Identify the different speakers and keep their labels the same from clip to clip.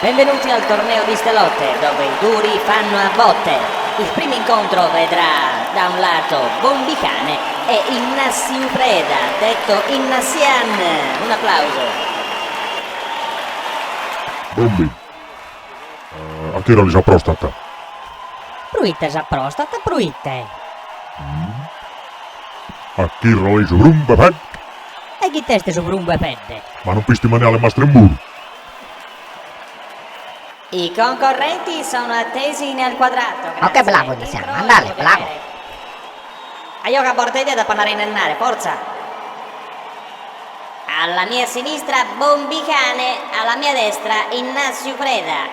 Speaker 1: Benvenuti al torneo di stelotte, dove i duri fanno a botte. Il primo incontro vedrà da un lato Bombicane e Innassiu Preda, detto Innassian. Un applauso.
Speaker 2: Bombi, a che ora li sa prostata?
Speaker 1: Pruitte sa prostata, pruitte.
Speaker 2: A che ora li su brumba pad?
Speaker 1: E chi teste su brumbe pedde?
Speaker 2: Ma non pisti maniale mastremburu.
Speaker 1: I concorrenti sono attesi nel quadrato.
Speaker 3: Ok, bravo, iniziamo. Andale, bravo.
Speaker 1: A io che bordete da panare in annare, forza. Alla mia sinistra Bombicane, alla mia destra Innassiu Preda.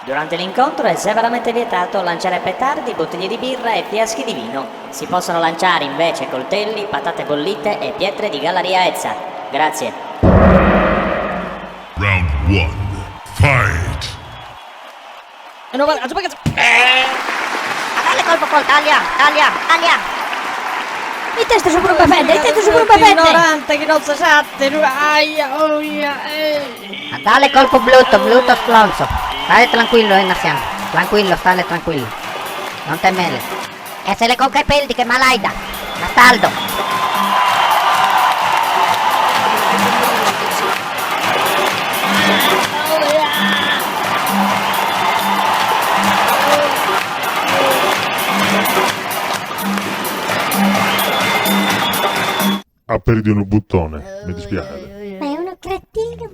Speaker 1: Durante l'incontro è severamente vietato lanciare petardi, bottiglie di birra e fiaschi di vino. Si possono lanciare invece coltelli, patate bollite e pietre di Galleria Ezza. Grazie.
Speaker 4: Round 1. Fight!
Speaker 3: Dale colpo col taglia. I teste su brumbe pedde.
Speaker 1: Ignorante che non si sa.
Speaker 3: Dale colpo bluto splonzo. Stai tranquillo, Nassian. Stale tranquillo. Non temele. E se le con capelli che malaida. Bastardo.
Speaker 2: Ha perduto un buttone, mi dispiace.
Speaker 5: Ma è uno cretino.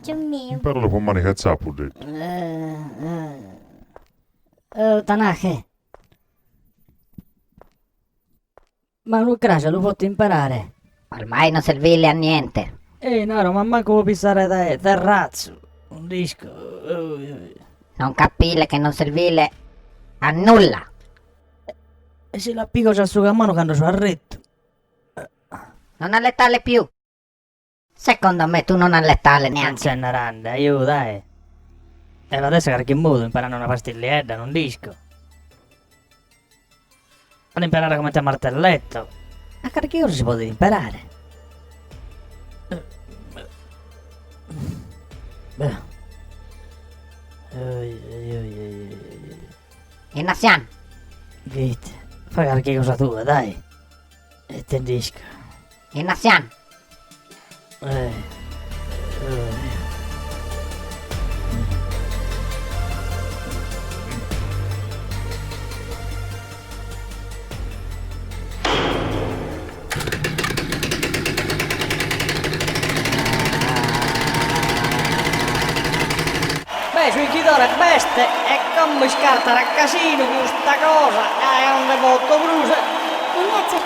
Speaker 5: Dio mio.
Speaker 2: Però lo può manicazzare, ho detto.
Speaker 6: Tanake. Ma non crasha, lo posso imparare.
Speaker 3: Ormai non servile a niente.
Speaker 6: No, ma manco può pisare da terrazzo. Un disco.
Speaker 3: Non capire che non servile a nulla.
Speaker 6: E se la pico c'ha su mano quando sono arretto.
Speaker 3: Non allettare più. Secondo me tu non allettare
Speaker 6: Non
Speaker 3: neanche.
Speaker 6: c'è una randa, io dai. E adesso che modo imparando una pastiglietta, non disco. Non imparare come te martelletto. A che ora si può imparare?
Speaker 3: Nassian,
Speaker 6: Vite, fai qualche cosa tua, dai. E te disco.
Speaker 3: Nassian.
Speaker 1: Beh, sui chidore beste e come scarta a casino questa cosa. È un devoto brusa.
Speaker 5: Ignazio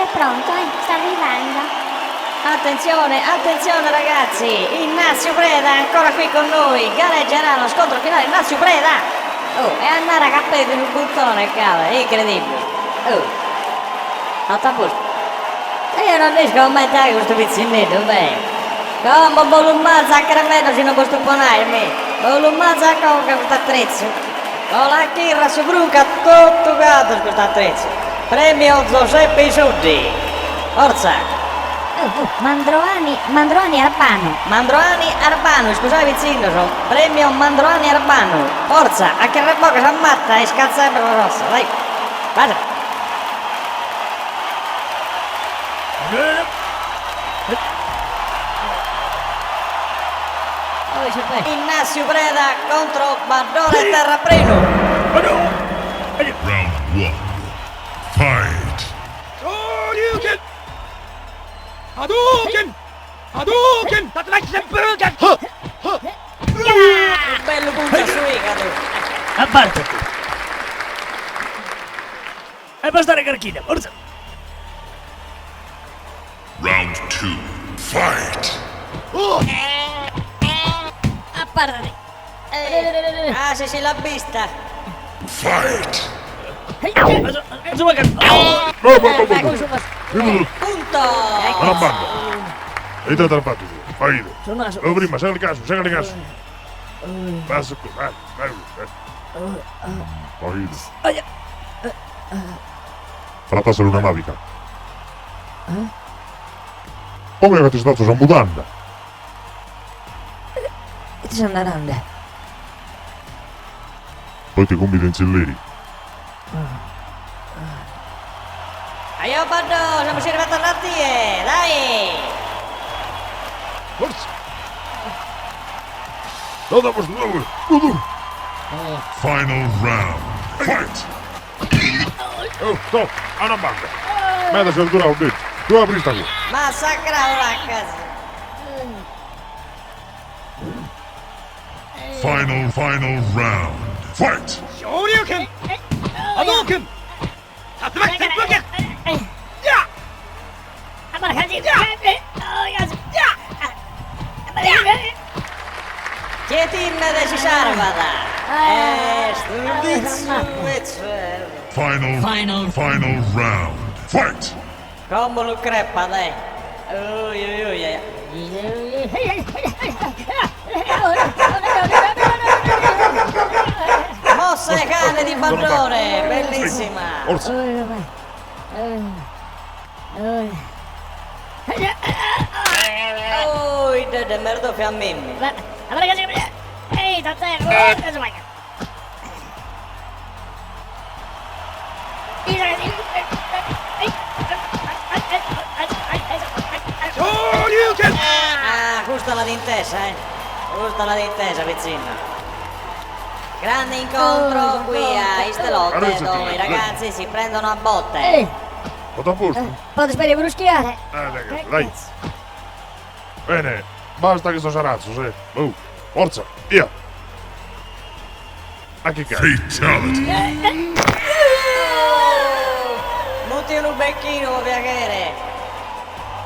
Speaker 5: è pronto, sta arrivando.
Speaker 1: Attenzione ragazzi, Innassiu Preda è ancora qui con noi, gareggerà lo scontro finale Innassiu Preda. E andare a cappelli di un buttone, cavolo, è incredibile. Alta posto. E io non riesco a aumentare questo pizzinetto, beh. Come volumazza a cremello se non posso ponarmi. Volumazza a coca questo attrezzo. Con la chirra su bruca tutto gatto questo attrezzo. Premio Giuseppe Suddi. Forza.
Speaker 5: Mandroani Arbano.
Speaker 1: Mandroani Arbano, scusate vicino, sono premio Mandroani Arbano. Forza, a che bocca si ammatta e scazza per la rossa, dai. Vada. Innassiu Preda contro Bardone Terrapreno.
Speaker 4: Round 1. Fight!
Speaker 1: Un bello punto su Igaro.
Speaker 6: Appartati. E bastare carchina, forza.
Speaker 4: Round 2. Fight!
Speaker 1: Appartati. Ah, sì, l'ha vista.
Speaker 4: Fight!
Speaker 1: Punto.
Speaker 2: Alla banda. E te la fatto tu. Fai io. Oh, prima, segale il caso. Passa qui, vai. Fai io. Frataselo una navica. Come avete stato a mutanda?
Speaker 1: E ti sono andando.
Speaker 2: Poi ti compiti in cilleri.
Speaker 1: Ayo Bando, siamo arrivati alla tie, dai!
Speaker 2: Forza! No, vamos, no.
Speaker 4: Final round. Fight!
Speaker 2: Oh, stop! Anna banda! Meitä sieltä tulee nyt! Tuo pristaku!
Speaker 1: Massacravo la casa!
Speaker 4: Final round. Fight!
Speaker 1: Tietinne desi sarvada! Stulitsu,
Speaker 4: Final round. Fight!
Speaker 1: Combolo creppa, dai! Mossa e cane di Bandone, bellissima!
Speaker 2: Forza!
Speaker 1: Oi, de merdo fiammimmi! Ah, giusto la d'intesa, giusto la d'intesa, vicino! Grande incontro qui a Istelotte dove i ragazzi si prendono a botte!
Speaker 2: Tutto a posto?
Speaker 5: Posso sperare bruschiare?
Speaker 2: Ragazzi, dai! Bene, basta che sto sarazzo, sì! Oh, forza, via! A che cazzo?
Speaker 4: Fatality!
Speaker 1: Muti un becchino, piacere!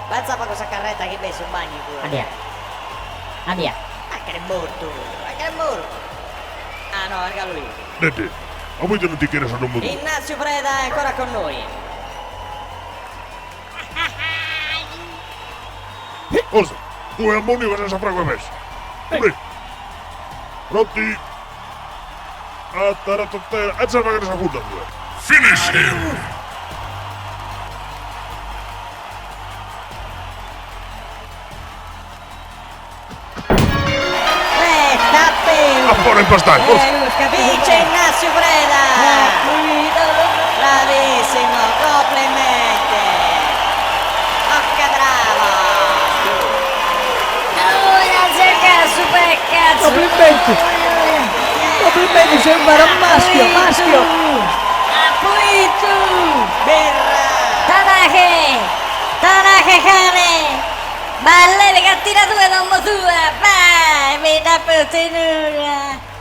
Speaker 1: Pensa a questa carretta che messo in bagno pure!
Speaker 3: Andiamo. Andiamo.
Speaker 1: Ma che è morto! Ma che è morto! Ah no, raga lui!
Speaker 2: Nede, ma poi te non ti chiedi se non muto?
Speaker 1: Ignazio Preda è ancora con noi!
Speaker 2: Forza, tu e Ammoni cosa saprà come messo? Pronti? Attarattera, e se magari sa puta due!
Speaker 4: Finish him!
Speaker 2: A fuori impastare, forza!
Speaker 1: Vince Ignazio Preda! Bravissimo, complimenti! Occa bravo! Grazie cazzo, cazzo!
Speaker 6: Complimenti! Complimenti, sembra un maschio!
Speaker 1: Poi tu! Birra! Tanake cane! Balle le gattina tua non mo tua! Vai! Mi da putinura!